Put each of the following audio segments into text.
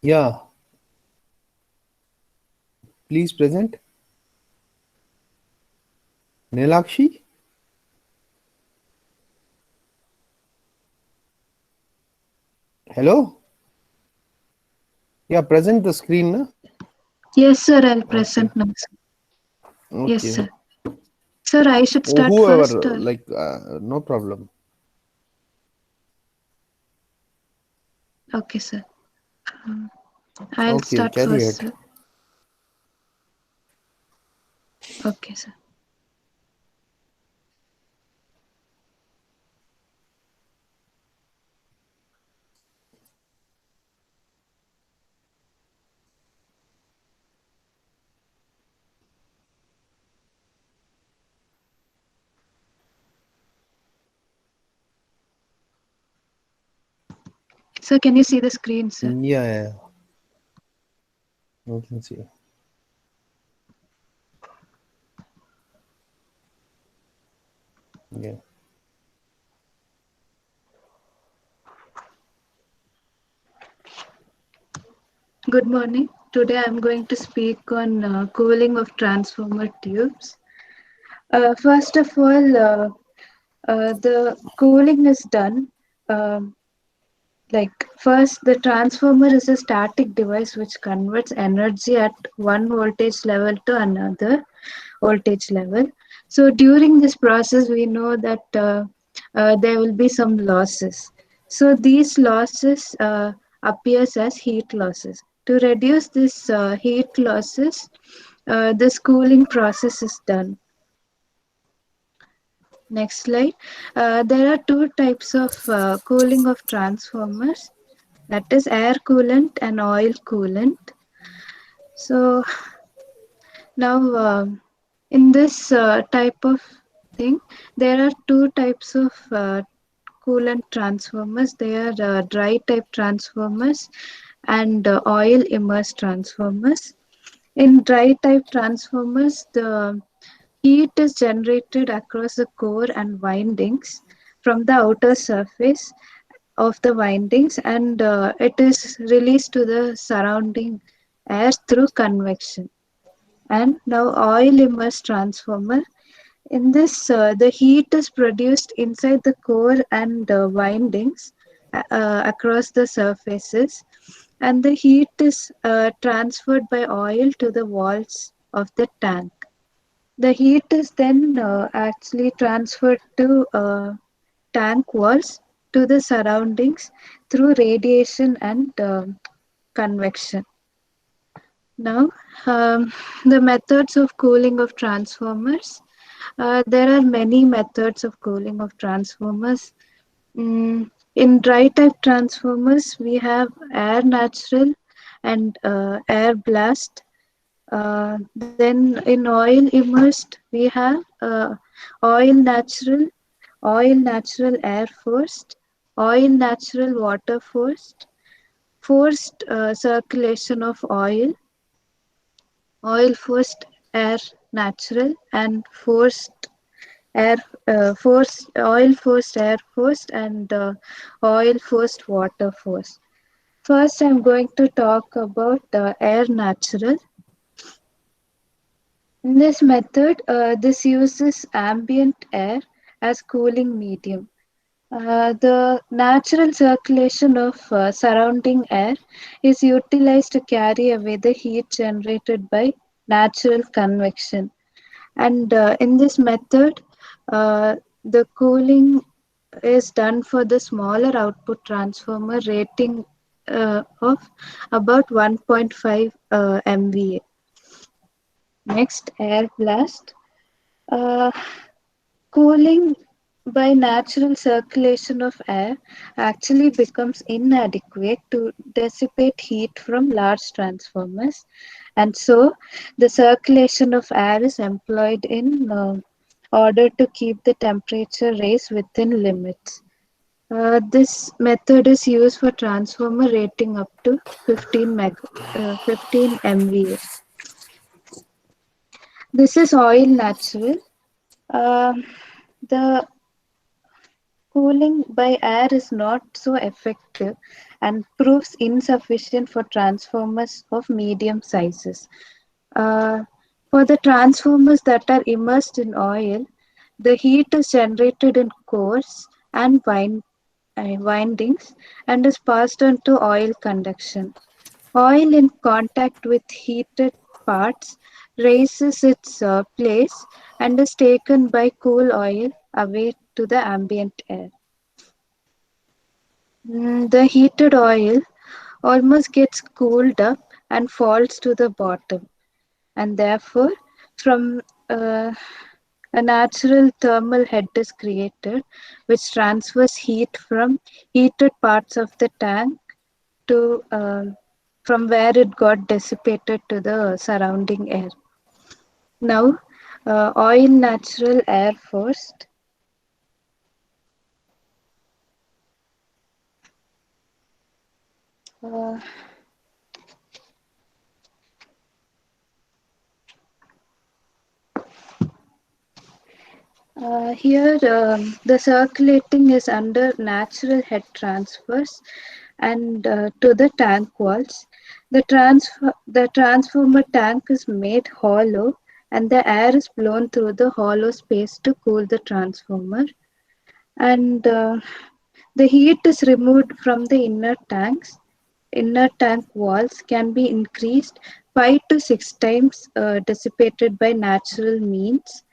Yeah, please present. Nilakshi? Hello? Yeah, present the screen, na? Yes, sir, I'll Okay. present now, sir. Yes, Okay. sir. Sir, I should Oh, start first, whoever, or? no problem. Okay, sir. Um, I'll Okay, start carry first, ahead. sir. Okay, sir. Sir, can you see the screen, sir? Yeah, yeah, you can see. Yeah. Good morning. Today I'm going to speak on cooling of transformer tubes. First of all, the cooling is done. Um, first, the transformer is a static device which converts energy at one voltage level to another voltage level. So during this process, we know that there will be some losses. So these losses appears as heat losses. To reduce this heat losses, this cooling process is done. Next slide. There are two types of cooling of transformers, that is air coolant and oil coolant. So now in this type of thing, there are two types of coolant transformers. They are dry type transformers and oil immersed transformers. In dry type transformers, the heat is generated across the core and windings from the outer surface of the windings, and it is released to the surrounding air through convection. And now oil immersed transformer. In this, the heat is produced inside the core and windings across the surfaces, and the heat is transferred by oil to the walls of the tank. The heat is then actually transferred to tank walls to the surroundings through radiation and convection. Now, the methods of cooling of transformers. There are many methods of cooling of transformers. In dry type transformers, we have air natural and air blast. Then in oil immersed, we have oil natural, oil natural air forced, oil natural water forced, forced circulation of oil forced air natural, and air forced oil forced air forced, and oil forced water forced. First, I'm going to talk about air natural. In this method, this uses ambient air as cooling medium. The natural circulation of surrounding air is utilized to carry away the heat generated by natural convection. And in this method, the cooling is done for the smaller output transformer rating of about 1.5 MVA. Next, air blast. Uh, Cooling by natural circulation of air actually becomes inadequate to dissipate heat from large transformers, and so the circulation of air is employed in order to keep the temperature raised within limits. This method is used for transformer rating up to 15 MVA. This is oil natural. Uh, the cooling by air is not so effective and proves insufficient for transformers of medium sizes. Uh, for the transformers that are immersed in oil, the heat is generated in cores and windings and is passed on to oil conduction. Oil in contact with heated parts raises its place and is taken by cool oil away to the ambient air. The heated oil almost gets cooled up and falls to the bottom, and therefore, from a natural thermal head is created, which transfers heat from heated parts of the tank to from where it got dissipated to the surrounding air. Now, oil natural air first. Uh, Here, the circulating is under natural head transfers and to the tank walls. The transformer tank is made hollow and the air is blown through the hollow space to cool the transformer. And the heat is removed from the inner tanks. Inner tank walls can be increased 5 to 6 times dissipated by natural means.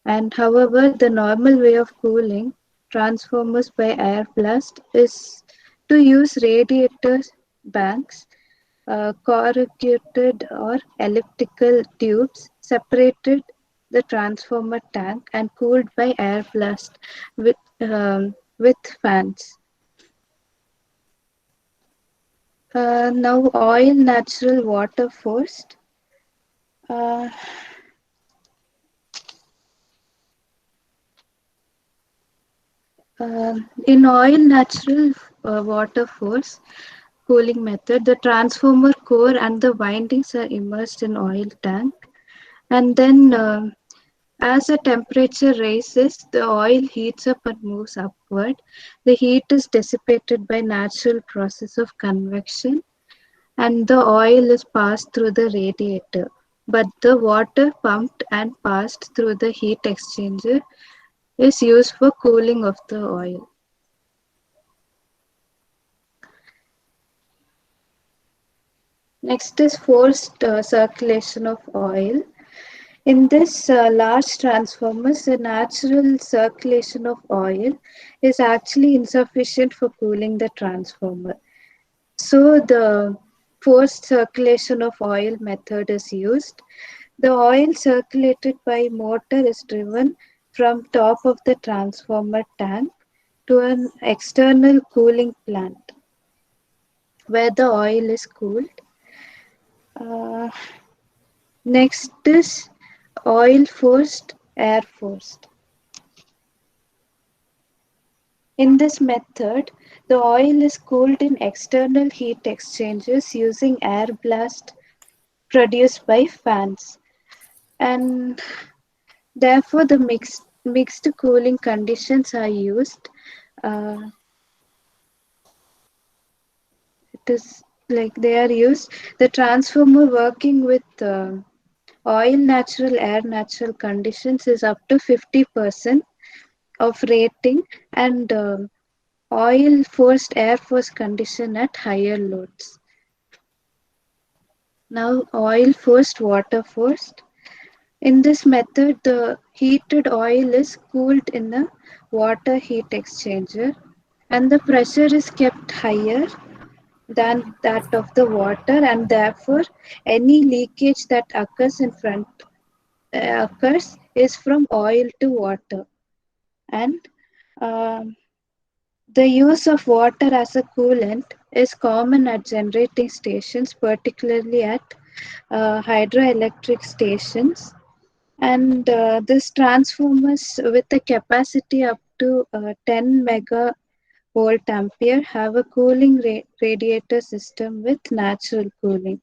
And however, the normal way of cooling transformers by air blast is to use radiator banks, corrugated or elliptical tubes separated the transformer tank and cooled by air blast with fans. Now oil natural water first. Uh, in oil natural water force cooling method, the transformer core and the windings are immersed in oil tank, and then as the temperature rises, the oil heats up and moves upward. The heat is dissipated by natural process of convection, and the oil is passed through the radiator. But the water pumped and passed through the heat exchanger is used for cooling of the oil. Next is forced circulation of oil. In this large transformers, the natural circulation of oil is actually insufficient for cooling the transformer. So the forced circulation of oil method is used. The oil circulated by motor is driven from top of the transformer tank to an external cooling plant where the oil is cooled. Uh, Next is oil forced, air forced. In this method, the oil is cooled in external heat exchangers using air blast produced by fans. And therefore, the mixed cooling conditions are used. Uh, it is like they are used. The transformer working with oil natural, air natural conditions is up to 50% of rating, and oil forced air force condition at higher loads. Now oil forced water forced. In this method, the heated oil is cooled in a water heat exchanger and the pressure is kept higher than that of the water, and therefore any leakage that occurs is from oil to water. And um, the use of water as a coolant is common at generating stations, particularly at hydroelectric stations. And this transformers with a capacity up to 10 megavolt ampere have a cooling radiator system with natural cooling.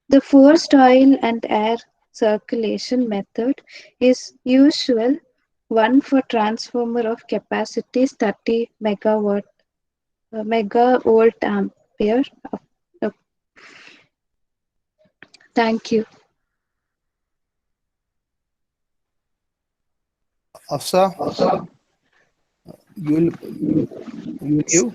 The forced oil and air circulation method is usual One for transformer of capacity is 30 megavolt ampere. Uh, Thank you. Afsa, you will give.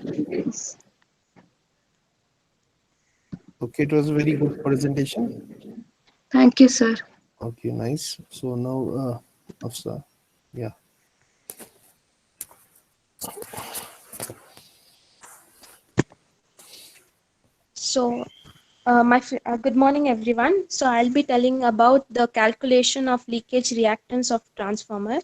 Okay, it was a very good presentation. Thank you, sir. Okay, nice. So now, Afsa, yeah. So, good morning, everyone. So, I'll be telling about the calculation of leakage reactance of transformer.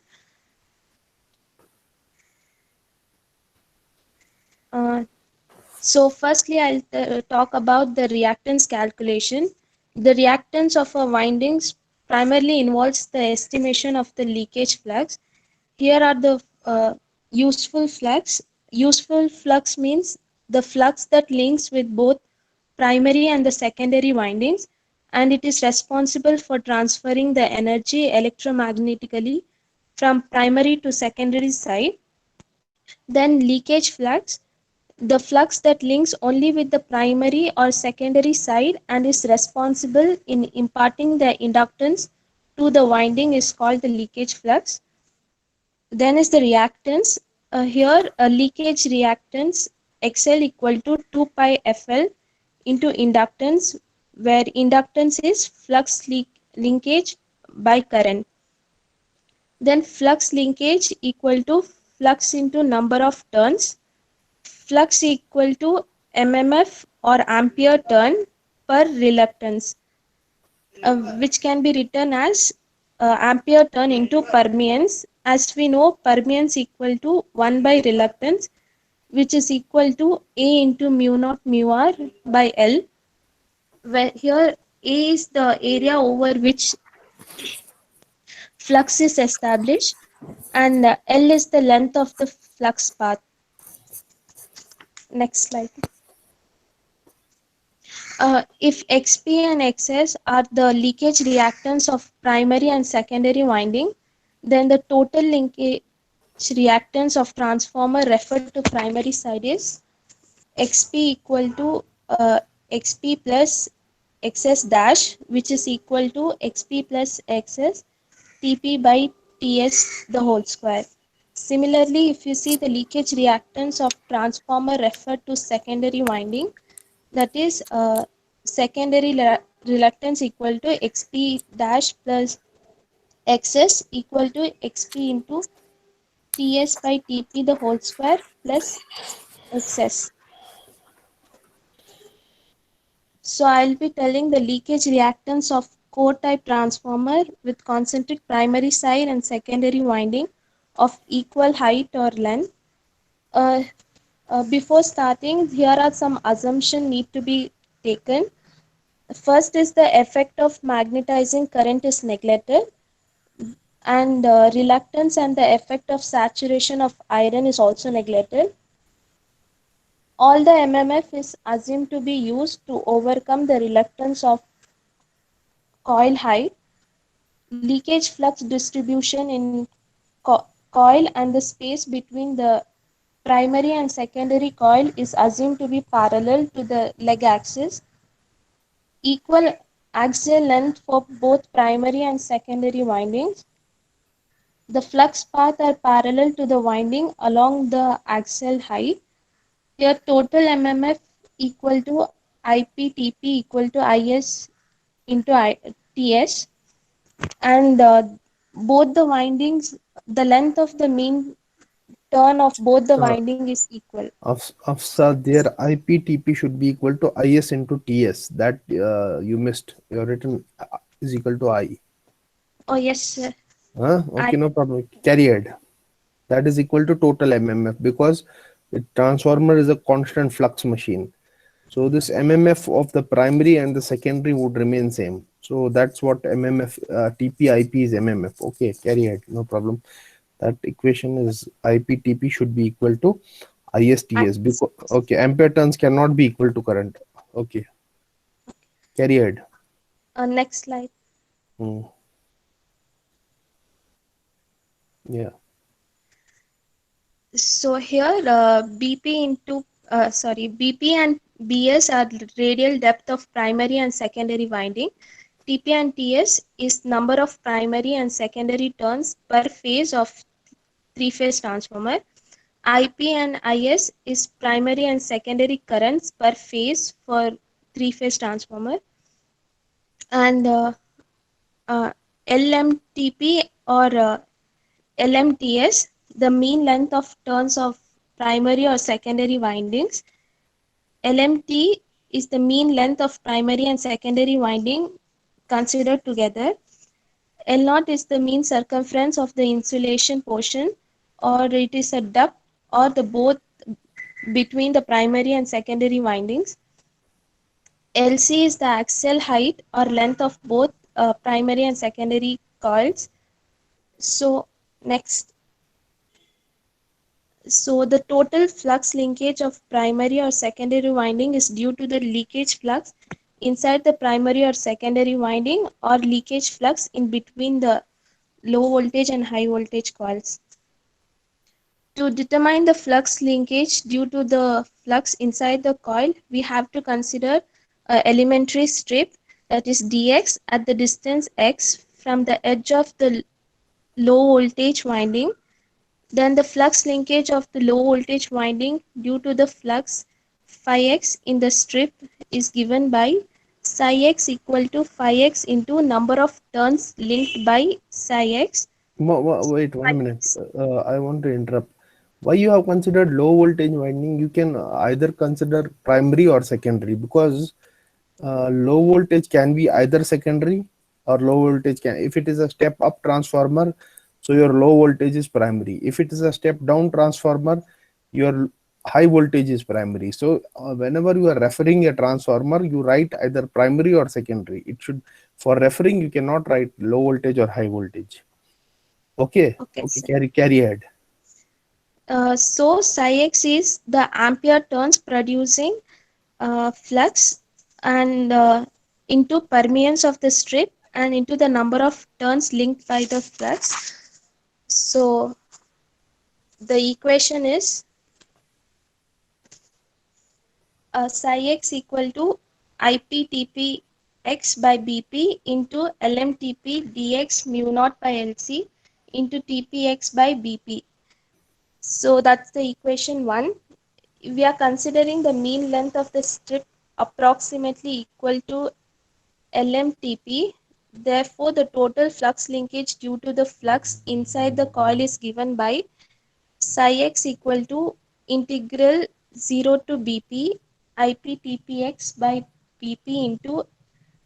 Uh, Firstly, I'll talk about the reactance calculation. The reactance of a windings primarily involves the estimation of the leakage flux. Here are the useful flux. Useful flux means the flux that links with both primary and the secondary windings, and it is responsible for transferring the energy electromagnetically from primary to secondary side. Then leakage flux, the flux that links only with the primary or secondary side and is responsible in imparting the inductance to the winding is called the leakage flux. Then is the reactance. Here a leakage reactance XL equal to 2 pi FL into inductance, where inductance is flux linkage by current. Then flux linkage equal to flux into number of turns. Flux equal to mmf or ampere turn per reluctance, which can be written as ampere turn into permeance. As we know, permeance equal to 1 by reluctance, which is equal to A into mu naught mu r by L, where here A is the area over which flux is established, and L is the length of the flux path. Next slide. If XP and XS are the leakage reactance of primary and secondary winding, then the total linkage reactance of transformer referred to primary side is XP equal to XP plus XS dash, which is equal to XP plus XS TP by TS the whole square. Similarly, if you see the leakage reactance of transformer referred to secondary winding, that is secondary reluctance equal to XP dash plus XS equal to XP into TS by TP the whole square plus XS. So I'll be telling the leakage reactance of core type transformer with concentric primary side and secondary winding of equal height or length. Uh, Before starting, here are some assumptions need to be taken. First is the effect of magnetizing current is neglected, and reluctance and the effect of saturation of iron is also neglected. All the MMF is assumed to be used to overcome the reluctance of coil height. Leakage flux distribution in coil and the space between the primary and secondary coil is assumed to be parallel to the leg axis. Equal axial length for both primary and secondary windings. The flux paths are parallel to the winding along the axial height. Here total MMF equal to IPTP equal to IS into TS, and both the windings, the length of the mean turn of both the So, winding is equal. Afsa, their IPTP should be equal to IS into TS. That you missed. Your written is equal to I. Oh yes, sir. Huh? I Okay, no problem. Carried. That is equal to total MMF because the transformer is a constant flux machine. So this MMF of the primary and the secondary would remain same. So that's what MMF TP is MMF. Okay, carry ahead, no problem. That equation is IPTP should be equal to ISTS because okay, ampere turns cannot be equal to current. Okay, carry ahead. next slide. Hmm. Yeah. So here BP and BS are radial depth of primary and secondary winding. TP and TS is number of primary and secondary turns per phase of three-phase transformer. IP and IS is primary and secondary currents per phase for three-phase transformer. And LMTP or LMTS, the mean length of turns of primary or secondary windings. LMT is the mean length of primary and secondary winding considered together. L0 is the mean circumference of the insulation portion, or it is a depth or the both between the primary and secondary windings. LC is the axial height or length of both primary and secondary coils. So next, so the total flux linkage of primary or secondary winding is due to the leakage flux inside the primary or secondary winding or leakage flux in between the low voltage and high voltage coils. To determine the flux linkage due to the flux inside the coil, we have to consider an elementary strip, that is dx, at the distance x from the edge of the low voltage winding. Then the flux linkage of the low voltage winding due to the flux phi x in the strip is given by psi x equal to phi x into number of turns linked by psi x. Wait 1 minute. I want to interrupt. Why you have considered low voltage winding? You can either consider primary or secondary, because low voltage can be either secondary or low voltage can. If it is a step up transformer, so your low voltage is primary. If it is a step down transformer, your high voltage is primary. So whenever you are referring a transformer, you write either primary or secondary. It should, for referring, you cannot write low voltage or high voltage. Okay, Okay, okay, sir. carry ahead. So psi x is the ampere turns producing flux and into permeance of the strip and into the number of turns linked by the flux. So the equation is psi x equal to IPTP x by BP into LMTP dx mu naught by LC into TPX by BP. So that's the equation 1. We are considering the mean length of the strip approximately equal to LMTP. Therefore, the total flux linkage due to the flux inside the coil is given by psi x equal to integral 0 to BP IPTPX by BP into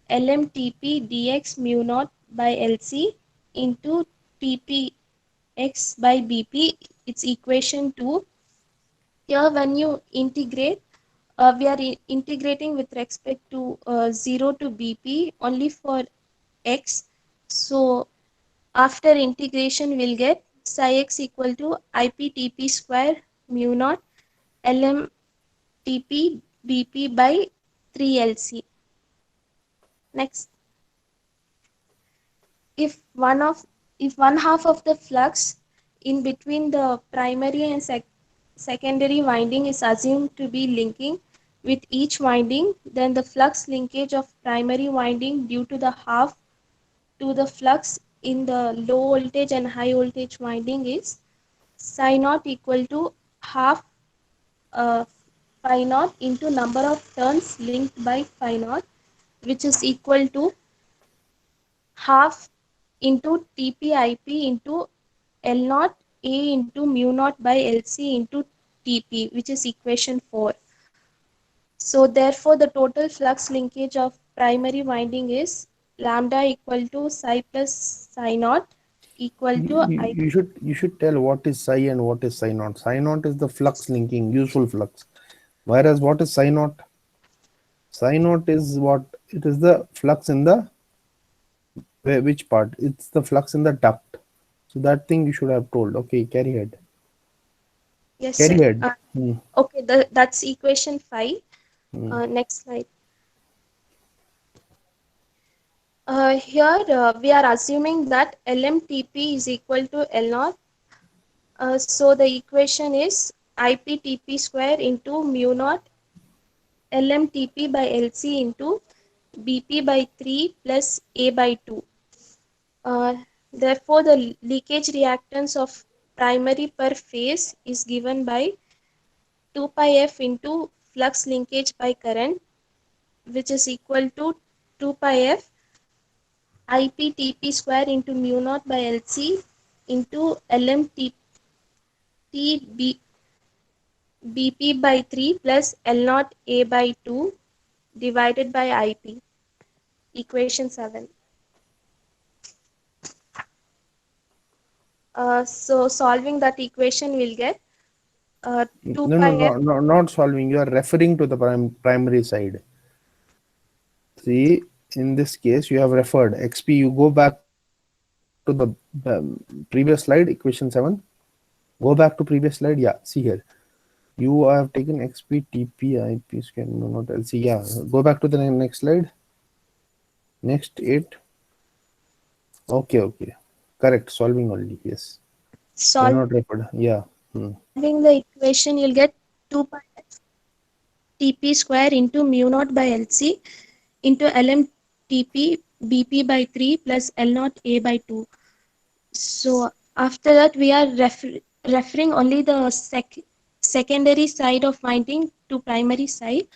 LMTP dx mu naught by LC into TPX by BP. It's equation 2. Here when you integrate, we are integrating with respect to 0 to BP only for x. So after integration we'll get psi x equal to IPTP square mu naught LMTP BP by 3LC. Next, if one half of the flux in between the primary and secondary winding is assumed to be linking with each winding, then the flux linkage of primary winding due to the half to the flux in the low voltage and high voltage winding is psi naught equal to half phi naught into number of turns linked by phi naught, which is equal to half into TPIP into L naught A into mu naught by LC into TP, which is equation 4. So therefore the total flux linkage of primary winding is lambda equal to psi plus psi naught equal You, to you, I. you should tell what is psi and what is psi naught. Psi naught is the flux linking, useful flux. Whereas what is psi naught? Psi naught is what? It is the flux in the which part? It's the flux in the duct. So that thing you should have told. Okay, carry ahead. Yes, sir. Carry ahead. Okay, that's equation 5. Next slide. Here we are assuming that LMTP is equal to L naught So the equation is IPTP square into mu naught LMTP by LC into BP by 3 plus A by 2. Therefore, the leakage reactance of primary per phase is given by 2 pi F into flux linkage by current, which is equal to 2 pi F IPTP square into mu naught by LC into LMTP BP by 3 plus L naught A by 2 divided by IP. Equation 7. So solving that equation we'll get 2 No, pi no, F. no, no, not solving. You are referring to the primary side. See, in this case, you have referred XP. You go back to the previous slide, equation 7. Go back to previous slide. Yeah, see here. You have taken XP, TP, IP square, no, not LC. Yeah, go back to the next slide. Next 8. Okay, okay. Correct. Solving only. Yes. You're Solving not referred. Yeah. the equation, you'll get 2 pi F TP square into mu naught by LC into LMTP BP by 3 plus L naught A by 2. So after that, we are referring only the secondary side of winding to primary side.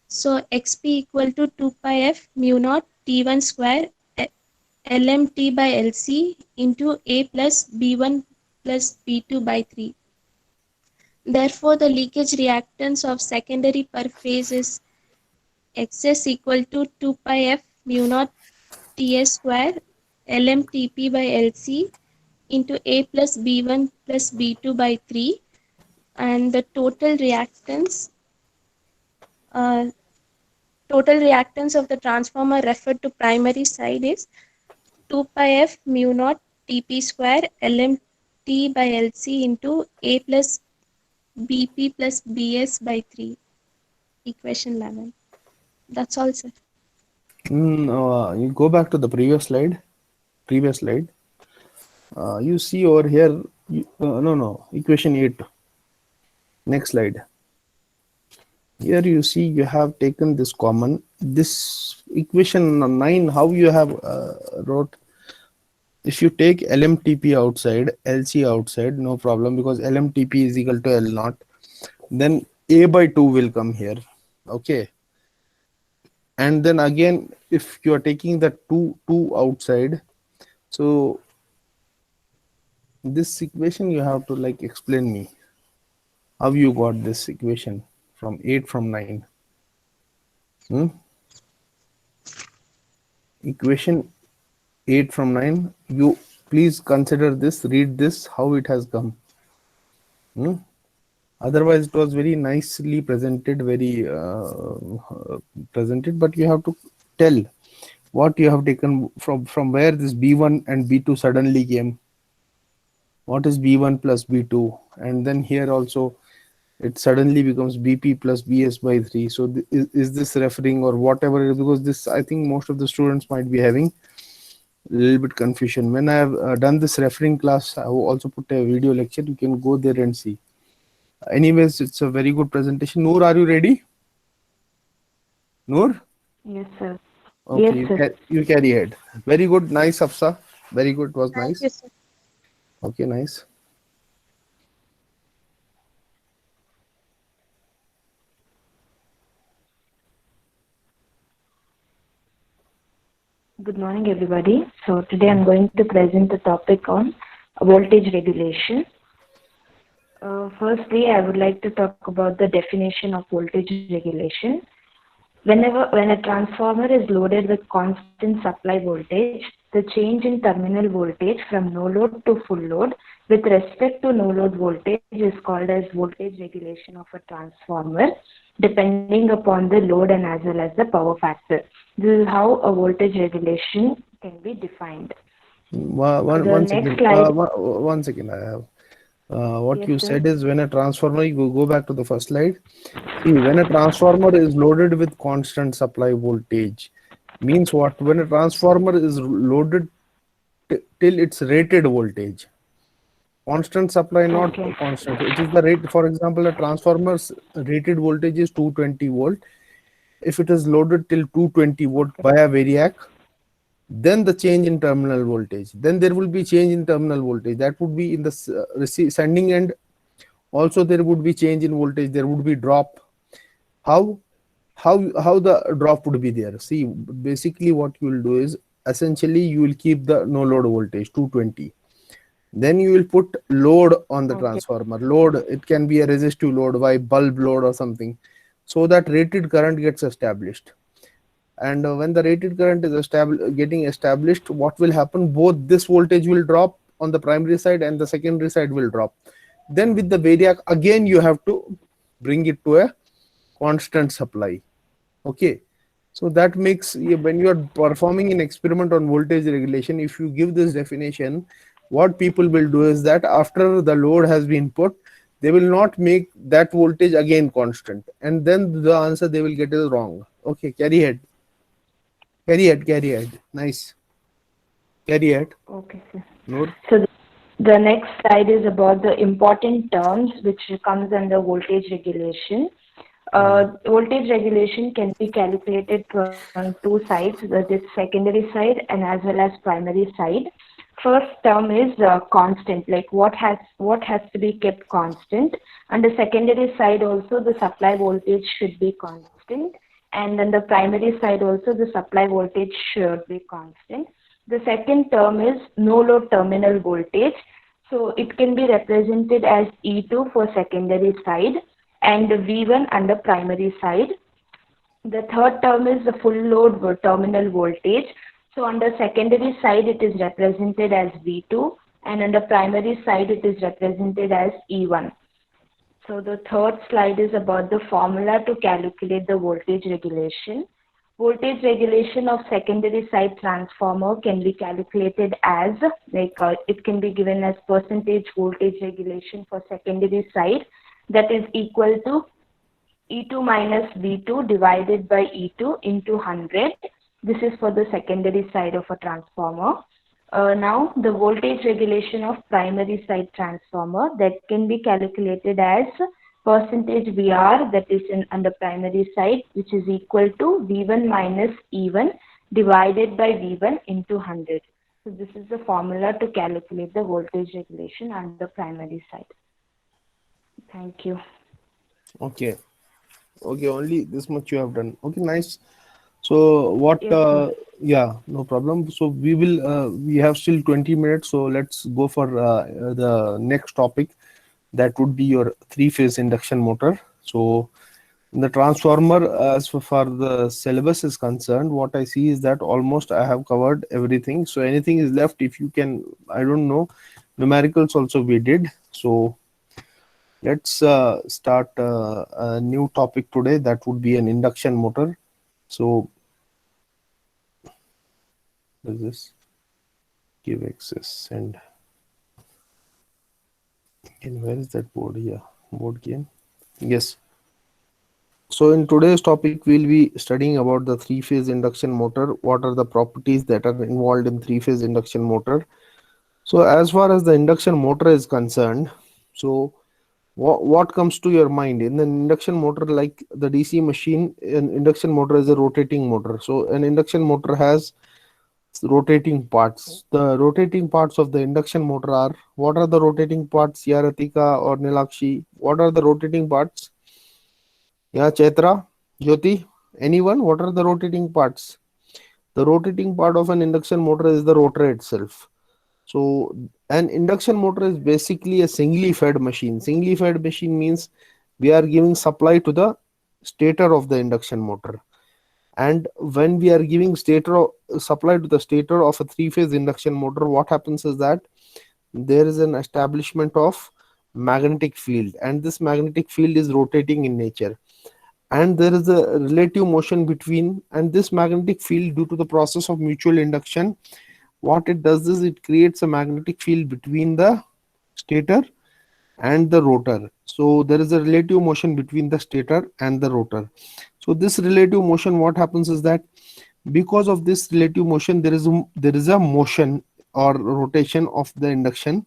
So XP equal to 2 pi F mu naught T1 square LMT by LC into A plus B1 plus B2 by 3. Therefore, the leakage reactance of secondary per phase is XS equal to 2 pi F mu naught TS square LMTP by LC into A plus B1 plus B2 by 3, and the uh, total reactance of the transformer referred to primary side is 2 pi F mu naught TP square LMT by LC into A plus BP plus BS by 3. Equation 11. That's all, sir. You go back to the previous slide. Previous slide. You see over here. No. Equation 8. Next slide. Here you see you have taken this common. This equation 9. How you have wrote? If you take LMTP outside, LC outside, no problem, because LMTP is equal to L naught. Then A by 2 will come here. Okay. And then again, if you are taking the two outside, so this equation you have to like explain me how you got this equation from 8 from 9. Equation 8 from 9, you please consider this, read this, how it has come. Otherwise it was very nicely presented, very presented, but you have to tell what you have taken from where this B1 and B2 suddenly came. What is B1 plus B2? And then here also it suddenly becomes BP plus BS by 3. So is this referring or whatever? Because this, I think most of the students might be having a little bit confusion. When I have done this referring class, I have also put a video lecture. You can go there and see. Anyways, it's a very good presentation. Noor, are you ready? Noor? Yes, sir. Okay, Yes, sir. you carry ahead. Very good. Nice, Hafsa. Very good. It was Thank nice. you, sir. Okay, nice. Good morning, everybody. So today I'm going to present the topic on voltage regulation. Firstly, I would like to talk about the definition of voltage regulation. When a transformer is loaded with constant supply voltage, the change in terminal voltage from no load to full load with respect to no load voltage is called as voltage regulation of a transformer, depending upon the load and as well as the power factor. This is how a voltage regulation can be defined. One Next second. slide. One second. I have. What Yes, you sir. said is when a transformer, you go back to the first slide. See, when a transformer is loaded with constant supply voltage, means what? When a transformer is loaded till its rated voltage. Constant supply, not Okay. constant. It is the rate. For example, a transformer's rated voltage is 220 volt. If it is loaded till 220 volt by a variac, then the change in terminal voltage, then there will be change in terminal voltage. That would be in the sending end. Also, there would be change in voltage. There would be drop. How how the drop would be there? See, basically what you will do is, essentially you will keep the no load voltage 220. Then you will put load on the Okay. transformer. Load, it can be a resistive load, by bulb load or something, so that rated current gets established. And when the rated current is getting established, what will happen? Both this voltage will drop on the primary side and the secondary side will drop. Then with the variac, again you have to bring it to a constant supply. Okay, so that makes, when you are performing an experiment on voltage regulation, if you give this definition, what people will do is that after the load has been put, they will not make that voltage again constant, and then the answer they will get is wrong. Okay, carry ahead. Carry ahead. Nice. Carry ahead. Okay, sir. Noor. So the next slide is about the important terms which comes under voltage regulation. Voltage regulation can be calculated from two sides, that is secondary side and as well as primary side. First term is constant, like what has to be kept constant. And the secondary side also, the supply voltage should be constant, and then the primary side also, the supply voltage should be constant. The second term is no load terminal voltage. So it can be represented as E2 for secondary side and V1 under primary side. The third term is the full load terminal voltage. So under secondary side it is represented as V2, and under primary side it is represented as E1. So the third slide is about the formula to calculate the voltage regulation. Voltage regulation of secondary side transformer can be calculated as, it can be given as percentage voltage regulation for secondary side, that is equal to E2 minus V2 divided by E2 into 100. This is for the secondary side of a transformer. Now the voltage regulation of primary side transformer, that can be calculated as percentage VR, that is on the primary side, which is equal to V1 minus E1 divided by V1 into 100. So this is the formula to calculate the voltage regulation on the primary side. Thank you. Okay. Okay, only this much you have done. Okay, nice. So what, Yes, sir. yeah, no problem. So we will, we have still 20 minutes. So let's go for the next topic. That would be your three-phase induction motor. So in the transformer, as far the syllabus is concerned, what I see is that almost I have covered everything. So anything is left, if you can, I don't know, numericals also we did. So let's start a new topic today. That would be an induction motor. So what is this? Give access and where is that board here? Board game. Yes. So in today's topic, we'll be studying about the three-phase induction motor. What are the properties that are involved in three-phase induction motor? So as far as the induction motor is concerned, so what comes to your mind in an induction motor? Like the DC machine, an induction motor is a rotating motor. So an induction motor has rotating parts. The rotating parts of the induction motor are, what are the rotating parts? Yeah, Ratika or Nilakshi, what are the rotating parts? Yeah, Chaitra, Jyoti, anyone? What are the rotating parts? The rotating part of an induction motor is the rotor itself. So an induction motor is basically a singly fed machine. Singly fed machine means we are giving supply to the stator of the induction motor. And when we are giving supply to the stator of a three-phase induction motor, what happens is that there is an establishment of magnetic field, and this magnetic field is rotating in nature. And there is a relative motion between, and this magnetic field, due to the process of mutual induction, what it does is it creates a magnetic field between the stator and the rotor. So there is a relative motion between the stator and the rotor. So this relative motion, what happens is that because of this relative motion, there is a motion or rotation of the induction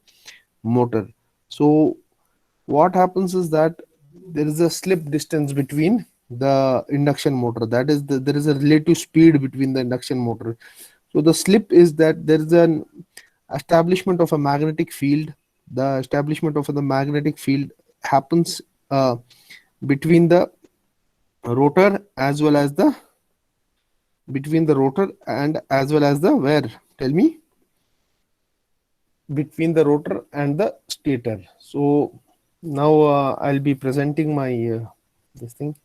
motor. So what happens is that there is a slip distance between the induction motor, that is there is a relative speed between the induction motor. So the slip is that there is an establishment of a magnetic field. The establishment of the magnetic field happens between the rotor as well as the between the rotor and as well as the where, tell me, between the rotor and the stator. So now I'll be presenting my this thing.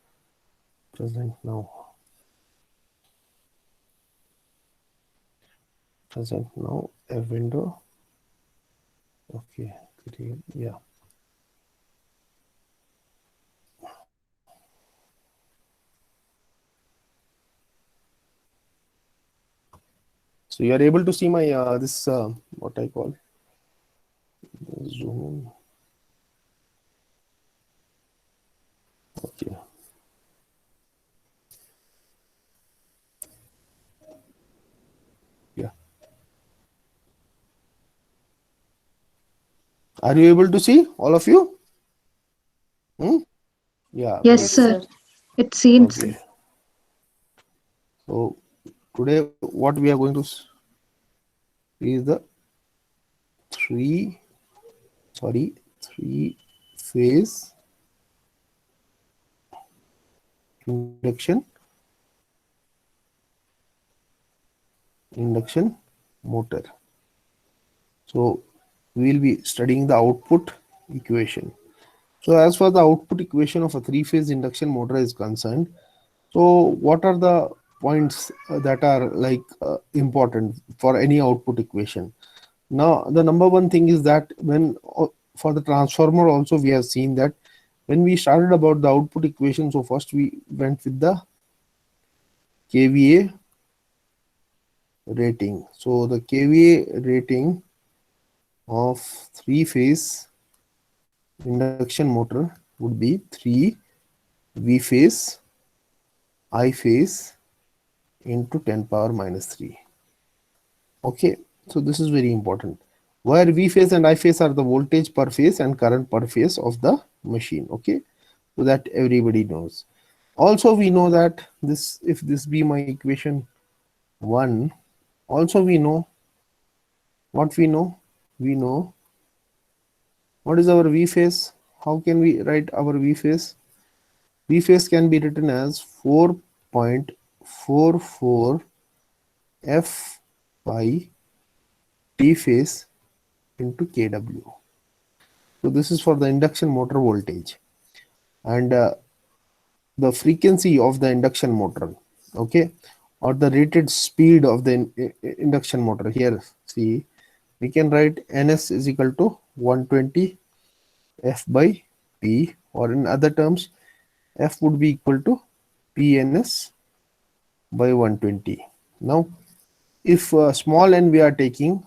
Present now. Present now a window. Okay, create, yeah. So you are able to see my this what I call zoom in. Okay. Yeah. Are you able to see, all of you? Hmm? Yeah. Yes, Good. sir. It seems. Okay. So today what we are going to see is the three phase induction motor. So we will be studying the output equation. So as far the output equation of a three-phase induction motor is concerned, so what are the points that are like important for any output equation? Now the number one thing is that when for the transformer also we have seen that when we started about the output equation, so first we went with the kVA rating. So the kVA rating of three-phase induction motor would be 3 V phase I phase into 10 power minus 3. Okay, so this is very important, where V phase and I phase are the voltage per phase and current per phase of the machine. Okay, so that everybody knows. Also we know that this, if this be my equation 1, also we know what we know what is our V phase. How can we write our V phase? V phase can be written as 4.44 F by T phase into kW. So this is for the induction motor voltage and the frequency of the induction motor, okay, or the rated speed of the induction motor. Here see, we can write ns is equal to 120 F by P, or in other terms F would be equal to PNS by 120. Now if small n we are taking,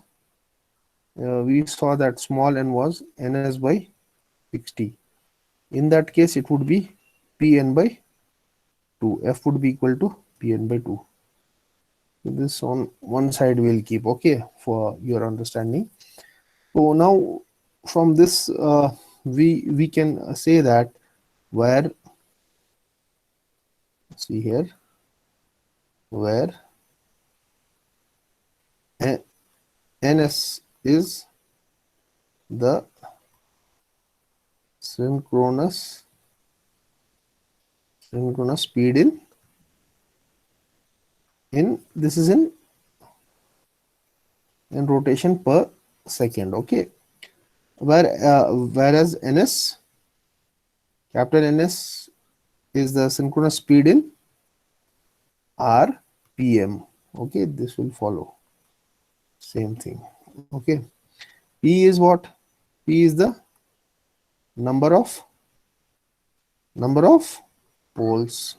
we saw that small n was ns by 60. In that case it would be Pn by 2. F would be equal to Pn by 2. So this on one side we'll keep, okay, for your understanding. So now from this we can say that where, see here, where ns is the synchronous speed in this is in rotation per second. Okay, whereas ns, capital Ns, is the synchronous speed in rpm. Okay, this will follow same thing. Okay, p is what? P is the number of poles.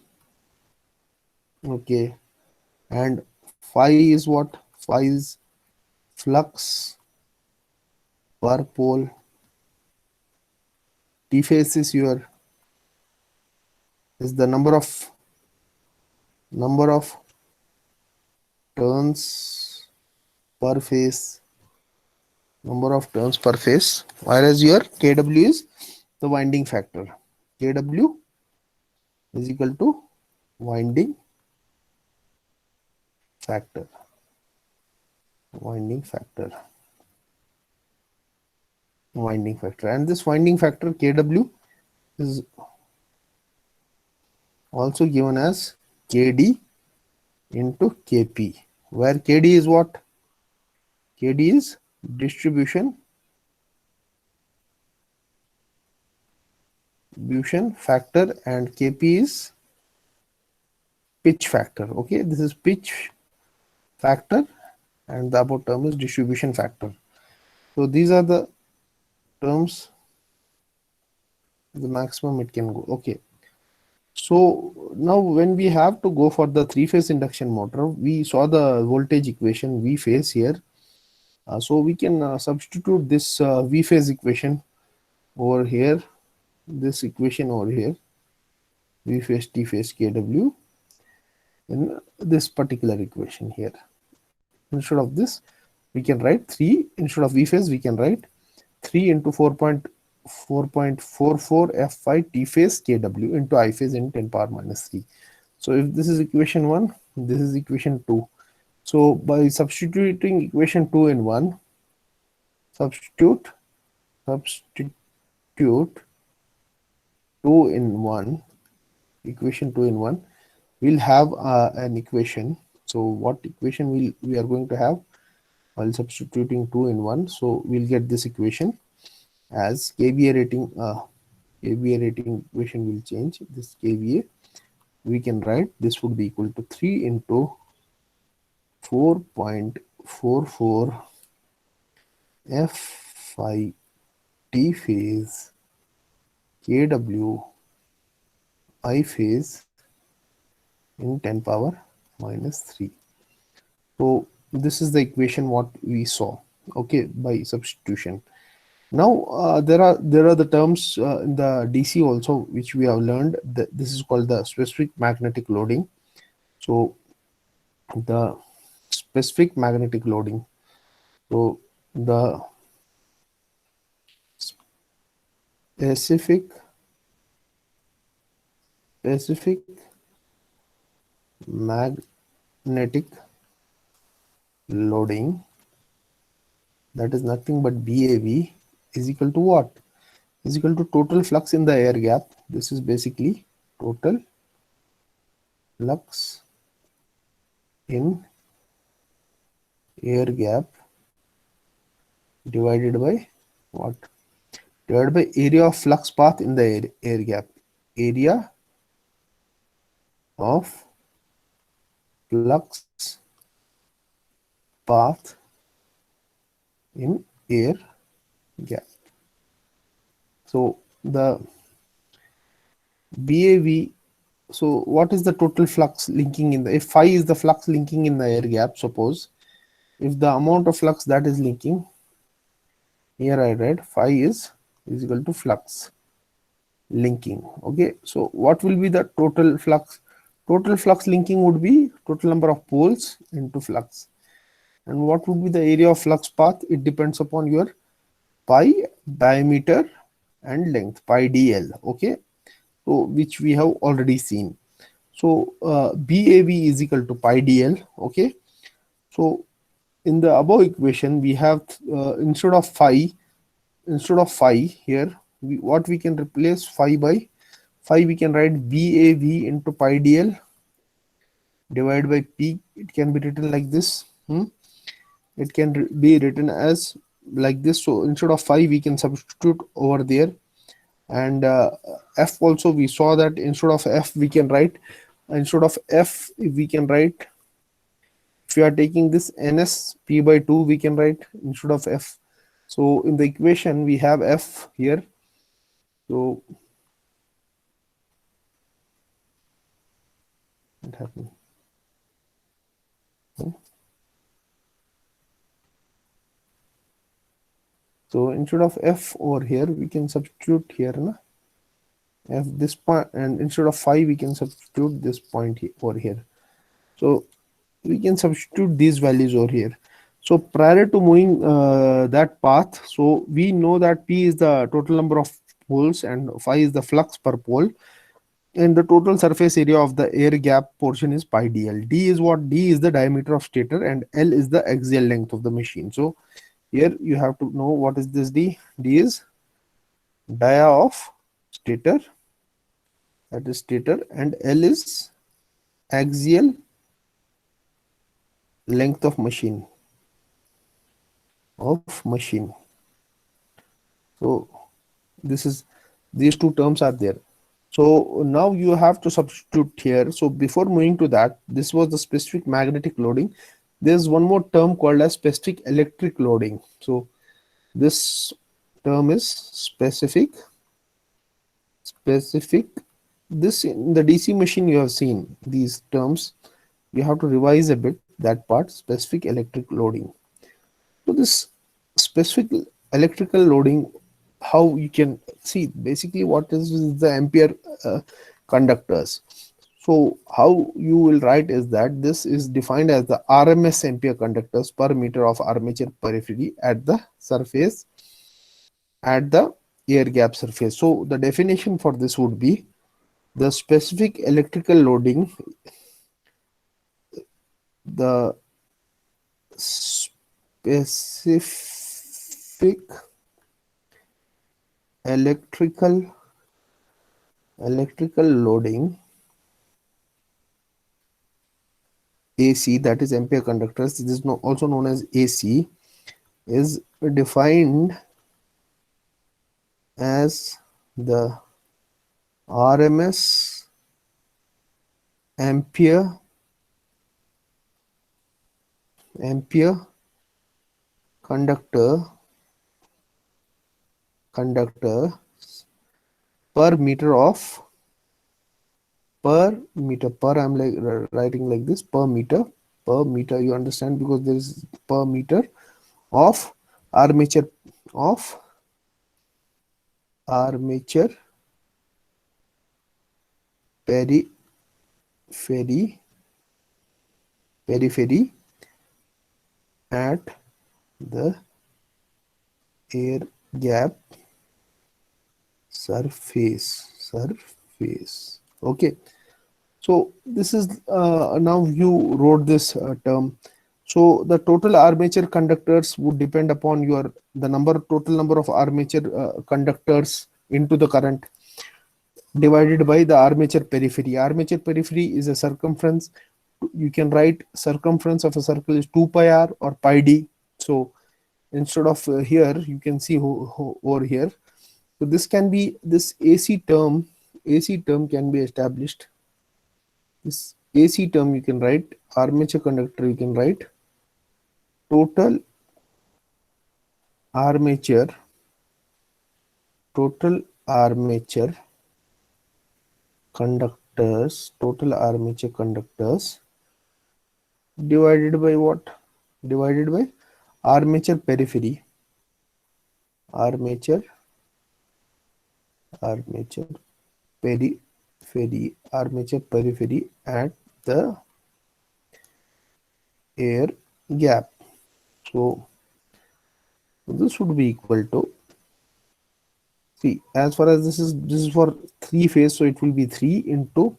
Okay, and phi is what? Phi is flux per pole. T phase is your is the number of turns per phase. number of turns per phase, whereas your Kw is the winding factor. Kw is equal to winding factor. Winding factor. Winding factor. And this winding factor Kw is also given as Kd into Kp, where Kd is what? Kd is distribution factor and Kp is pitch factor. Okay, this is pitch factor and the above term is distribution factor. So these are the terms, the maximum it can go. Okay, so now when we have to go for the three-phase induction motor, we saw the voltage equation V phase here. So we can substitute this V phase equation over here, this equation over here, V phase T phase Kw, in this particular equation here. Instead of this, we can write 3, instead of V phase, we can write 3 into 4.44 Fi T phase Kw into I phase in 10 power minus 3. So if this is equation 1, this is equation 2. So by substituting equation 2 in 1, substitute 2 in 1, equation 2 in 1, we'll have an equation. So what equation we are going to have while substituting 2 in 1? So we'll get this equation as kVA rating. kVA rating equation will change. This kVA we can write this would be equal to 3 into 4.44 Fi T phase Kw I phase in 10 power minus 3. So this is the equation what we saw, okay, by substitution. Now there are the terms in the DC also which we have learned. This is called the specific magnetic loading. So the specific magnetic loading. So the specific magnetic loading, that is nothing but BAV, is equal to what? Is equal to total flux in the air gap. This is basically total flux in air gap divided by what? Divided by area of flux path in the air gap. Area of flux path in air gap. So the BAV, so what is the total flux linking in the, if phi is the flux linking in the air gap, suppose if the amount of flux that is linking, here I read phi is equal to flux linking. Okay, so what will be the total flux? Total flux linking would be total number of poles into flux. And what would be the area of flux path? It depends upon your pi, diameter and length, pi dl. Okay, so which we have already seen. So BAV is equal to pi dl. Okay, so in the above equation we have instead of phi here, what we can replace phi by? Phi we can write BAV into pi dl divided by P. It can be written like this. It can be written as like this. So instead of phi we can substitute over there. And F also we saw that instead of F we can write, instead of F we can write, if you are taking this NS P by 2 we can write instead of F. So in the equation we have F here. So what happened? So instead of F over here we can substitute here F this point, and instead of phi we can substitute this point over here. So we can substitute these values over here. So prior to moving that path, so we know that P is the total number of poles and phi is the flux per pole, and the total surface area of the air gap portion is pi dl. D is what? D is the diameter of stator and L is the axial length of the machine. So here you have to know what is this D. D is dia of stator, that is stator, and L is axial length of machine. So this is, these two terms are there. So now you have to substitute here. So before moving to that, this was the specific magnetic loading. There's one more term called as specific electric loading. So this term is specific. This in the DC machine you have seen these terms. You have to revise a bit that part, specific electric loading. So this specific electrical loading, how you can see basically what is the ampere conductors. So how you will write is that this is defined as the RMS ampere conductors per meter of armature periphery at the surface, at the air gap surface. So the definition for this would be the specific electrical loading, the specific electrical loading AC, that is ampere conductors, this is also known as AC, is defined as the RMS ampere conductor per meter of I'm like writing like this, per meter, you understand, because there is per meter of armature periphery at the air gap surface. Okay, so this is now you wrote this term. So the total armature conductors would depend upon your total number of armature conductors into the current divided by the armature periphery. Armature periphery is a circumference. You can write circumference of a circle is 2 pi r or pi d. So instead of here you can see over here. So this can be, this AC term can be established. This AC term you can write, armature conductor, you can write total armature conductors divided by what? Divided by armature periphery. Armature periphery at the air gap. So this would be equal to, see, as far as this is for 3 phase, so it will be 3 into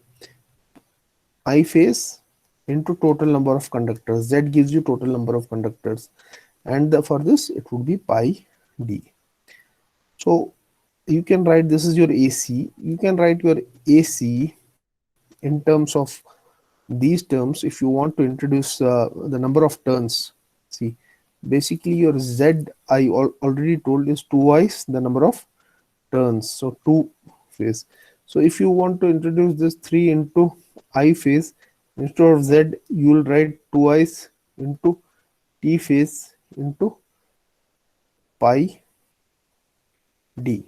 I phase into total number of conductors. Z gives you total number of conductors, and for this it would be pi d. So you can write, this is your AC. You can write your AC in terms of these terms if you want to introduce the number of turns. See, basically your Z, I already told, is 2i's the number of turns, so 2 phase. So if you want to introduce this 3 into I phase, instead of Z you will write 2i's into T phase into pi d.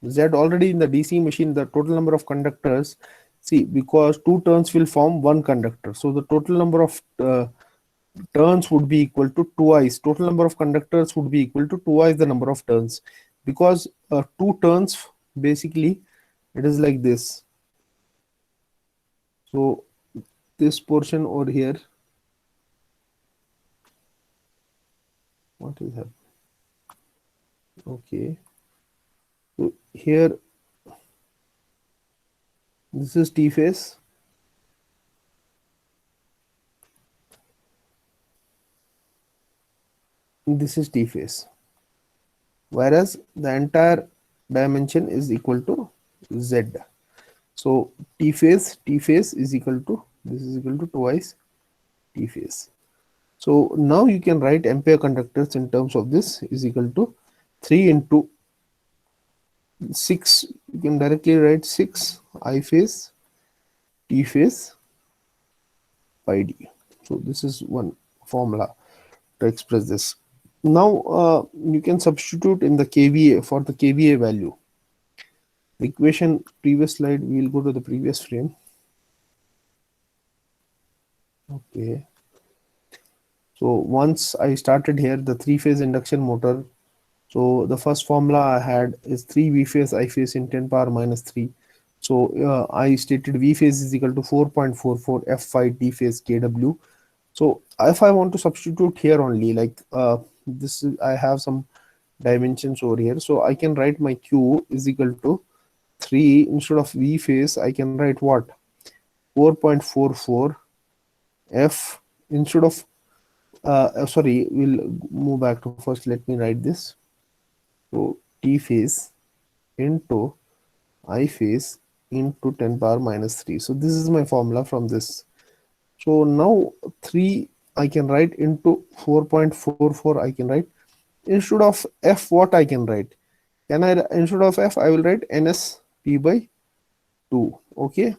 Z already in the DC machine, the total number of conductors, see, because 2 turns will form 1 conductor, so the total number of turns would be equal to 2i's. Total number of conductors would be equal to 2i's the number of turns, because 2 turns, basically it is like this. So this portion over here, What is happening? Okay. So here, this is T phase. This is T phase. Whereas the entire dimension is equal to Z. So T phase is equal to, this is equal to twice T phase. So now you can write ampere conductors in terms of this is equal to 3 into 6. You can directly write 6 I phase T phase pi d. So this is one formula to express this. Now you can substitute in the kVA for the kVA value. The equation, previous slide, we will go to the previous frame. Okay. So once I started here the 3-phase induction motor, so the first formula I had is 3 V phase I phase in 10 power minus 3. So I stated V phase is equal to 4.44 F5 T phase kW. So if I want to substitute here only, like this is, I have some dimensions over here, so I can write my Q is equal to 3. Instead of V phase I can write what, 4.44 F. Instead of sorry, we'll move back to first. Let me write this. So T phase into I phase into 10 power minus 3. So this is my formula from this. So now 3 I can write into 4.44 I can write. Instead of F, what I can write? Can I, instead of F, I will write NS P by 2. Okay.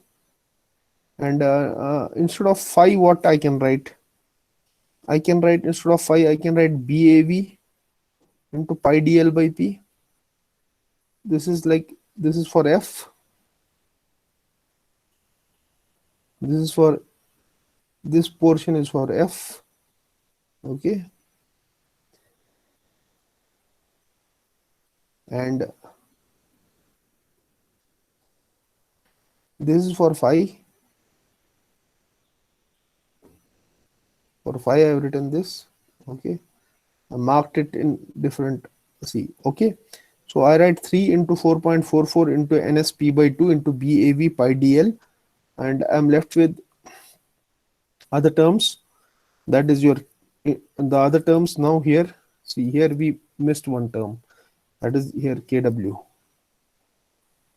And instead of phi, what I can write? I can write, instead of phi, I can write BAV into pi dl by P. This is like, this is for F. This is for, this portion is for F. Okay. And this is for phi. For phi, I have written this. Okay. I marked it in different C. Okay. So I write 3 into 4.44 into NSP by 2 into BAV pi dl, and I'm left with other terms. That is your, the other terms now here. See, here we missed one term. That is here KW.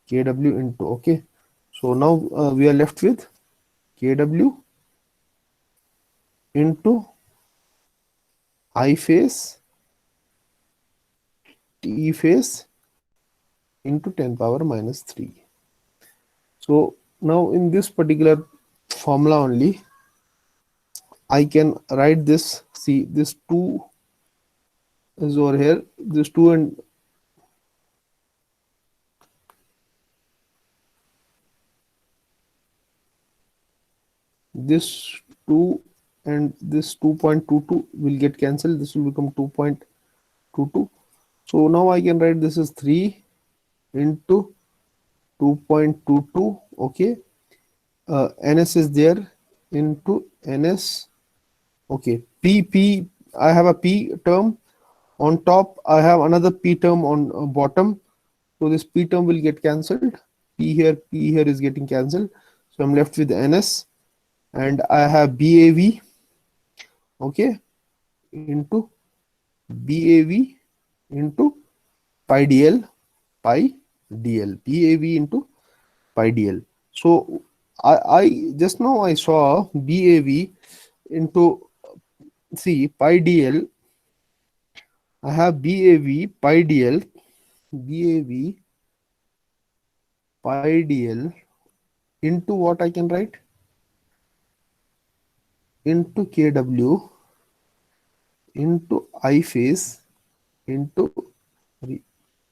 KW into, okay. So now we are left with KW into I phase T phase into 10 power minus 3. So now in this particular formula only, I can write this. See, this 2 is over here. This 2 and this 2 and this 2.22 will get cancelled. This will become 2.22. So now I can write this is 3 into 2.22. Okay. NS is there into NS. Okay. P, I have a P term on top. I have another P term on bottom. So this P term will get cancelled. P here is getting cancelled. So I'm left with NS, and I have BAV. Okay. Into BAV into pi dl, BAV into pi dl. So I just now I saw BAV into, see, pi dl. I have BAV pi dl, BAV pi dl into what I can write? Into KW into I phase into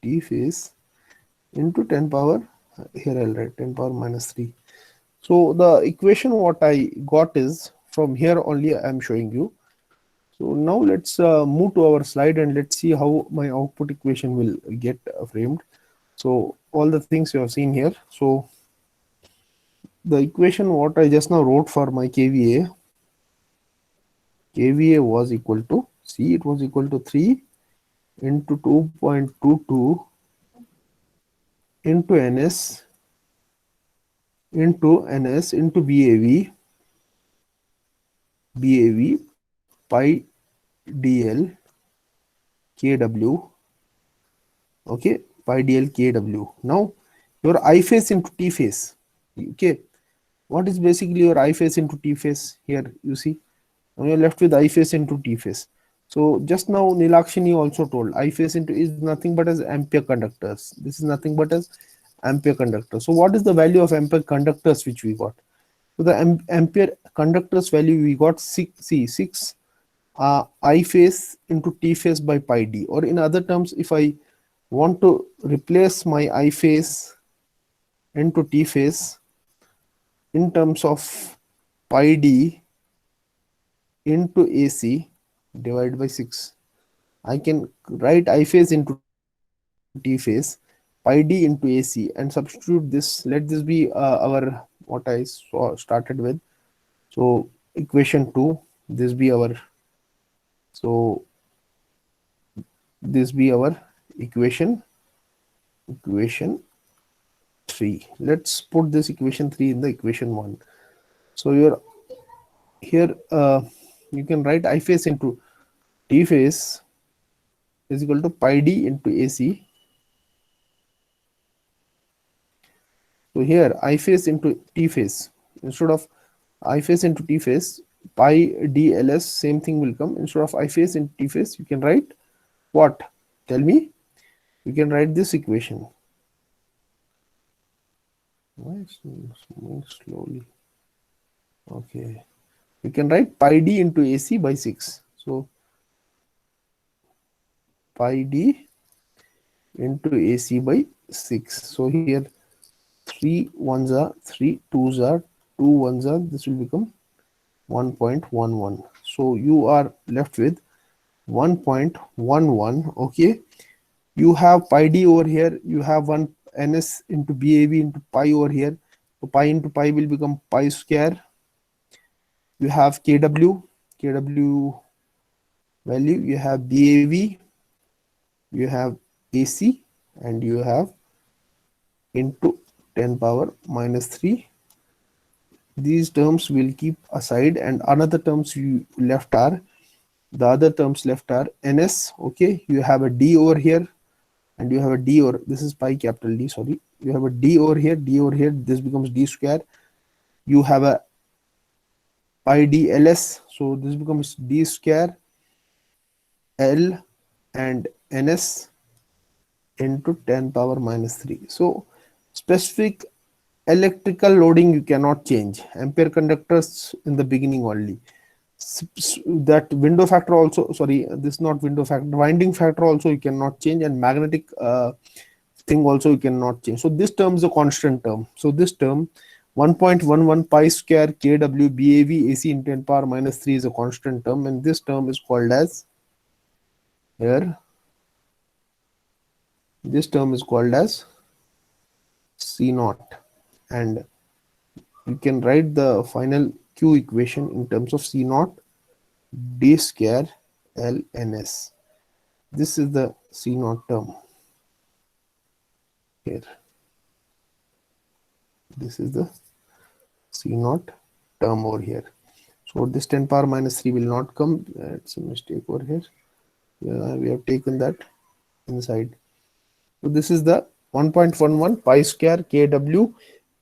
T phase into 10 power, here I'll write 10 power minus 3. So the equation what I got is from here only I am showing you. So now let's move to our slide and let's see how my output equation will get framed. So all the things you have seen here. So the equation what I just now wrote for my KVA was equal to C, it was equal to 3 into 2.22 into NS into BAV pi dl kW. Okay, pi dl kW. Now your I phase into T phase. Okay, what is basically your I phase into T phase? Here you see, now you're left with I phase into T phase. So just now Nilakshini also told I phase into is nothing but as ampere conductors. This is nothing but as ampere conductor. So what is the value of ampere conductors which we got? So the ampere conductors value we got 6 I phase into T phase by pi d, or in other terms, if I want to replace my I phase into T phase in terms of pi d into AC divided by 6, I can write I phase into T phase pi d into AC and substitute this. Let this be our what I started with. So equation 2, this be our, so this be our equation 3. Let's put this equation 3 in the equation 1. So you're here you can write I phase into T phase is equal to pi d into AC. So here I phase into T phase, instead of I phase into T phase, pi d ls, same thing will come. Instead of I phase into T phase, you can write what? Tell me. You can write this equation. Why it's moving slowly? Okay. You can write pi d into AC by 6. So pi d into AC by 6. So here 3 ones are 3, 2s are 2 ones are, this will become 1.11. So you are left with 1.11. Okay, you have pi d over here, you have 1 ns into BAV into pi over here. So pi into pi will become pi square. You have kW value, you have BAV, you have AC, and you have into 10 power minus 3. These terms will keep aside, and another terms you left are, the other terms left are ns. Okay, you have a d over here and you have a d, or this is pi capital D, sorry, you have a d over here, this becomes d square. You have a pi d ls, so this becomes d square l and ns into 10 power minus 3. So specific electrical loading you cannot change. Ampere conductors in the beginning only. That window factor also, sorry, this is not window factor, winding factor also you cannot change, and magnetic thing also you cannot change. So this term is a constant term. So this term 1.11 pi square kW BAV AC in 10 power minus 3 is a constant term, and this term is called as, here this term is called as C naught, and you can write the final Q equation in terms of C naught d square L ns. This is the C naught term here. This is the C naught term over here. So this 10 power minus 3 will not come. That's a mistake over here. Yeah, we have taken that inside. So this is the 1.11 pi square kW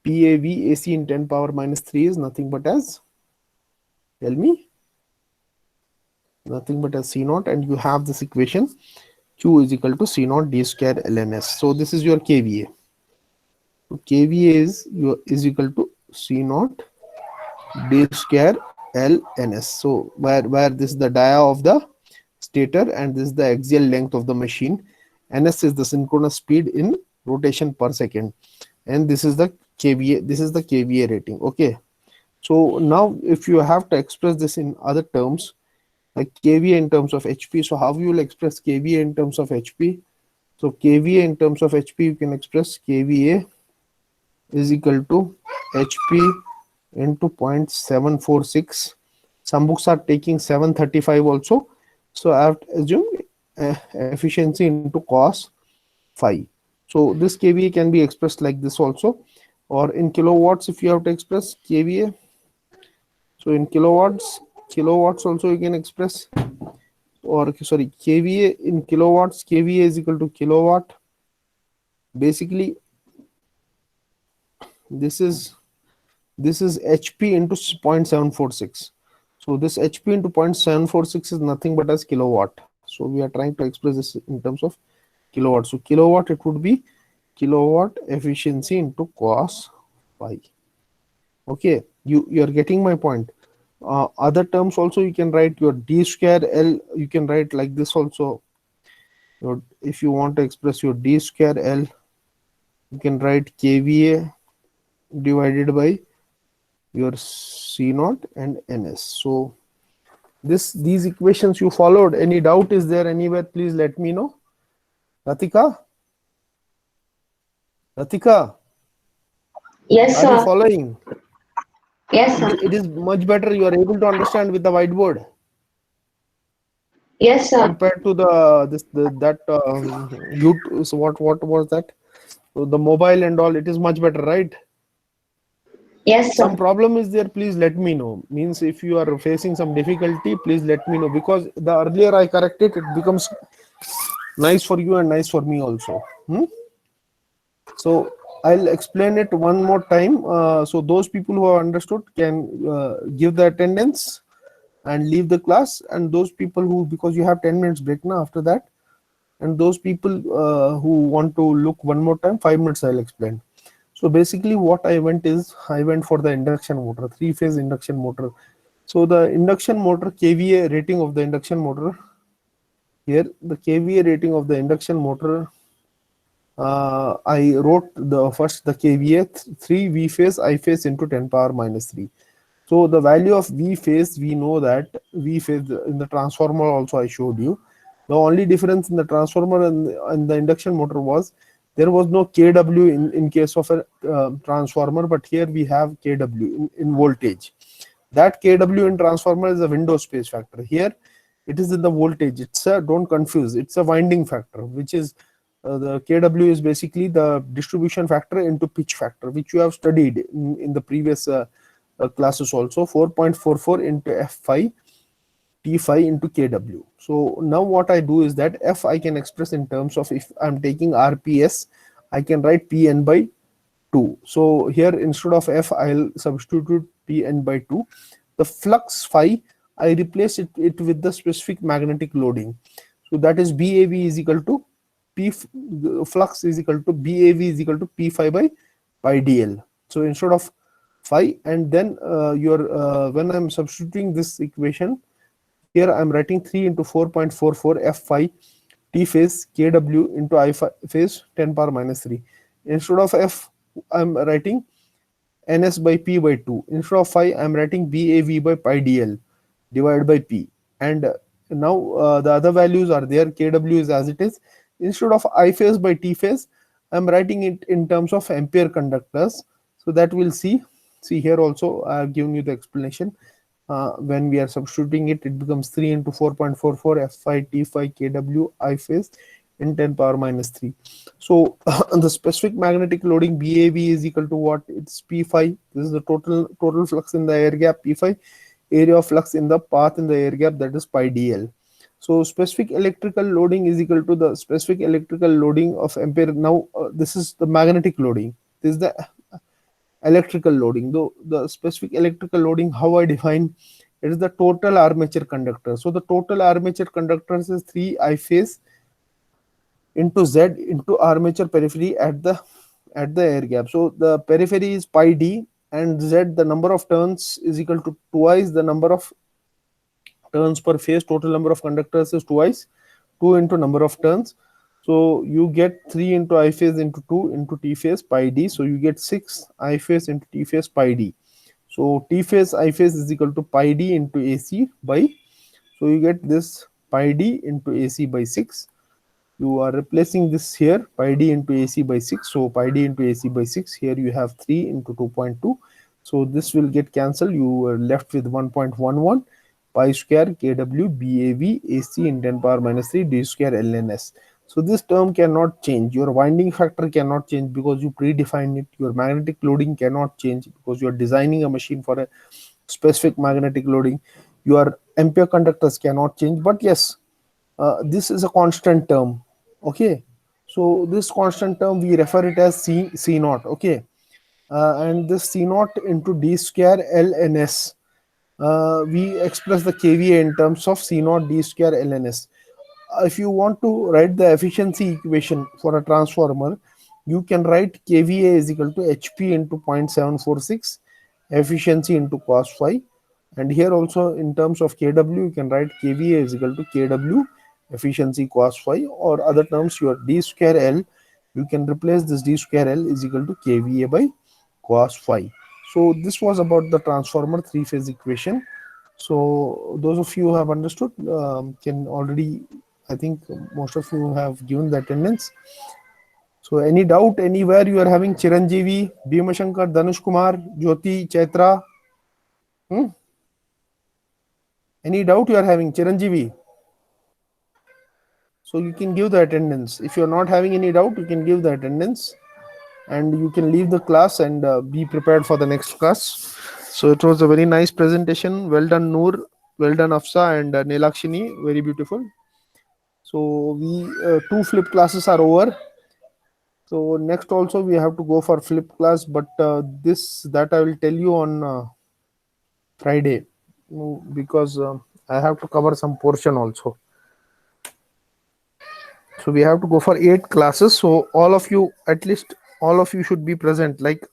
PAV AC in 10 power minus 3 is nothing but as, tell me, nothing but as C naught, and you have this equation Q is equal to C naught d square lns. So this is your KVA. So KVA is equal to C naught d square lns. So where this is the dia of the stator and this is the axial length of the machine. Ns is the synchronous speed in rotation per second, and this is the KVA. This is the KVA rating. Okay. So now if you have to express this in other terms, like KVA in terms of HP, so how you will express KVA in terms of HP? So KVA in terms of HP, you can express KVA is equal to HP into 0.746. Some books are taking 735 also. So I have to assume efficiency into cos phi. So this kVA can be expressed like this also, or in kilowatts if you have to express kVA. So in kilowatts also you can express, or sorry, kVA in kilowatts. kVA is equal to kilowatt. Basically, this is HP into 0.746. So this HP into 0.746 is nothing but as kilowatt. So we are trying to express this in terms of kilowatt. So kilowatt, it would be kilowatt efficiency into cos phi. Okay, you're getting my point. Other terms also you can write your d square L. You can write like this also. If you want to express your d square L, you can write kVA divided by your C naught and NS. So these equations you followed. Any doubt is there anywhere? Please let me know. Ratika, Yes, are you sir. following? Yes, sir. It is much better. You are able to understand with the whiteboard Yes, sir. compared to that YouTube. So what was that? So the mobile and all. It is much better, right? Yes, Some sir. problem is there, please let me know. Means if you are facing some difficulty, please let me know, because the earlier I correct it, it becomes nice for you and nice for me also. So I'll explain it one more time. So those people who have understood can give the attendance and leave the class, and those people who, because you have 10 minutes break now after that, and those people who want to look one more time, 5 minutes I'll explain. So basically what I went for the induction motor, 3-phase induction motor. So the induction motor kVA rating of the induction motor, here the kVA rating of the induction motor, I wrote the kVA 3 V phase I phase into 10 power minus 3. So the value of V phase, we know that V phase in the transformer also I showed you. The only difference in the transformer and the induction motor was there was no kW in case of a transformer, but here we have kW in voltage. That kW in transformer is a window space factor. Here it is in the voltage. It's a, don't confuse, it's a winding factor, which is the kW is basically the distribution factor into pitch factor, which you have studied in the previous classes also. 4.44 into F phi T phi into kW. So now what I do is that F I can express in terms of, if I'm taking RPS, I can write Pn by 2. So here instead of F, I'll substitute Pn by 2. The flux phi, I replace it with the specific magnetic loading. So that is BAV is equal to P, flux is equal to BAV is equal to P phi by pi dl. So instead of phi, and then when I'm substituting this equation, here I'm writing 3 into 4.44 F phi T phase kW into I phase 10 power minus 3. Instead of F, I'm writing ns by p by 2. Instead of phi, I'm writing BAV by pi dl divided by p. And now the other values are there. kW is as it is. Instead of I phase by T phase, I'm writing it in terms of ampere conductors. So that we'll see. See here also, I've given you the explanation. When we are substituting it, it becomes 3 into 4.44 F phi T phi kW I phase in 10 power minus 3. So the specific magnetic loading BAV is equal to what? It's P phi. This is the total flux in the air gap. P phi, area of flux in the path in the air gap, that is pi dl. So specific electrical loading is equal to the specific electrical loading of ampere. Now this is the magnetic loading. This is the electrical loading. Though the specific electrical loading, how I define it, is the total armature conductor. So the total armature conductors is 3 I phase into Z into armature periphery at the air gap. So the periphery is pi d, and Z, the number of turns, is equal to twice the number of turns per phase. Total number of conductors is twice 2 into number of turns. So you get 3 into I phase into 2 into T phase pi d. So you get 6 I phase into T phase pi d. So T phase I phase is equal to pi d into AC by, so you get this pi d into AC by 6. You are replacing this here, pi d into AC by 6. So pi d into AC by 6, here you have 3 into 2.2. So this will get cancelled. You are left with 1.11. pi square kW BAV AC in 10 power minus 3 d square ln(s). So this term cannot change. Your winding factor cannot change because you predefined it. Your magnetic loading cannot change because you are designing a machine for a specific magnetic loading. Your ampere conductors cannot change. But yes, this is a constant term. Okay, so this constant term we refer it as C naught. Okay, and this C naught into d square ln(s). We express the kVA in terms of C naught d square ln(s). If you want to write the efficiency equation for a transformer, you can write kVA is equal to HP into 0.746 efficiency into cos phi. And here also in terms of kW, you can write kVA is equal to kW efficiency cos phi, or other terms your d square L, you can replace this d square L is equal to kVA by cos phi. So this was about the transformer three-phase equation. So those of you who have understood can already, I think most of you have given the attendance. So any doubt anywhere you are having? Chiranjeevi, Bhimashankar, Dhanush Kumar, Jyoti, Chaitra? Any doubt you are having? Chiranjeevi? So you can give the attendance. If you are not having any doubt, you can give the attendance and you can leave the class and be prepared for the next class. So it was a very nice presentation. Well done, Noor. Well done, Afsa and Neelakshini. Very beautiful. So we two flip classes are over. So next also we have to go for flip class, but that I will tell you on Friday, because I have to cover some portion also. So we have to go for 8 classes. So all of you, at least all of you should be present. Like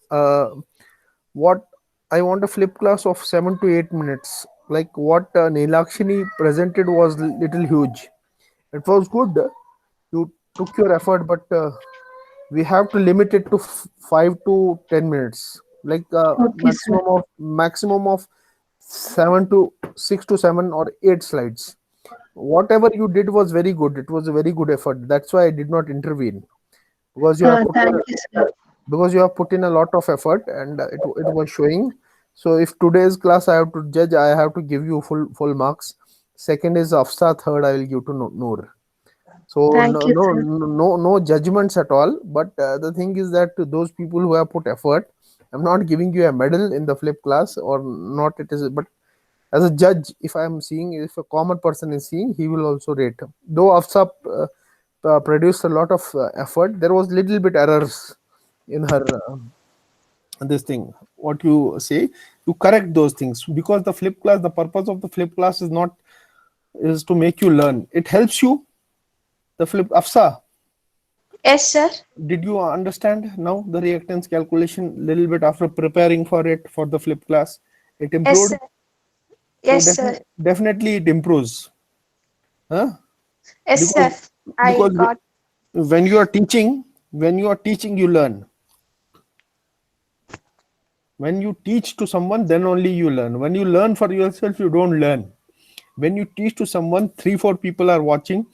what I want a flip class of 7 to 8 minutes. Like what Neelakshini presented was little huge. It was good. You took your effort, but we have to limit it to 5 to 10 minutes. Like Okay, sir. maximum of 7 to 6 to 7 or 8 slides. Whatever you did was very good. It was a very good effort. That's why I did not intervene, because you have put Thank you, sir. in a lot of effort, and it was showing. So if today's class I have to judge, I have to give you full marks. Second is Afsa, third I will give to Noor. So Thank you, sir. no judgments at all. But the thing is that to those people who have put effort, I'm not giving you a medal in the flip class or not. It is, but as a judge, if if a common person is seeing, he will also rate. Though Afsa produced a lot of effort, there was little bit errors in her this thing. What you say, you correct those things, because the purpose of the flip class is to make you learn. It helps you. The flip, Afsa, Yes, sir. did you understand now the reactance calculation little bit after preparing for it for the flip class? It Yes, improved. sir. So Yes, sir. definitely it improves. Huh? Yes, sir. Because I got. when you are teaching, you learn. When you teach to someone, then only you learn. When you learn for yourself, you don't learn. When you teach to someone, 3-4 people are watching,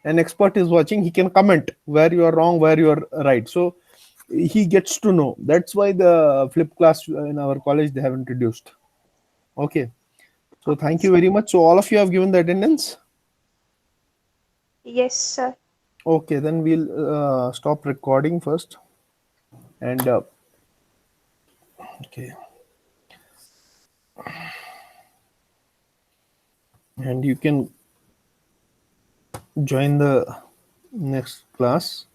an expert is watching, he can comment where you are wrong, where you are right. So he gets to know. That's why the flip class in our college they have introduced. Okay. So thank you very much. So all of you have given the attendance. Yes, sir. Okay, then we'll stop recording first. And okay. And you can join the next class.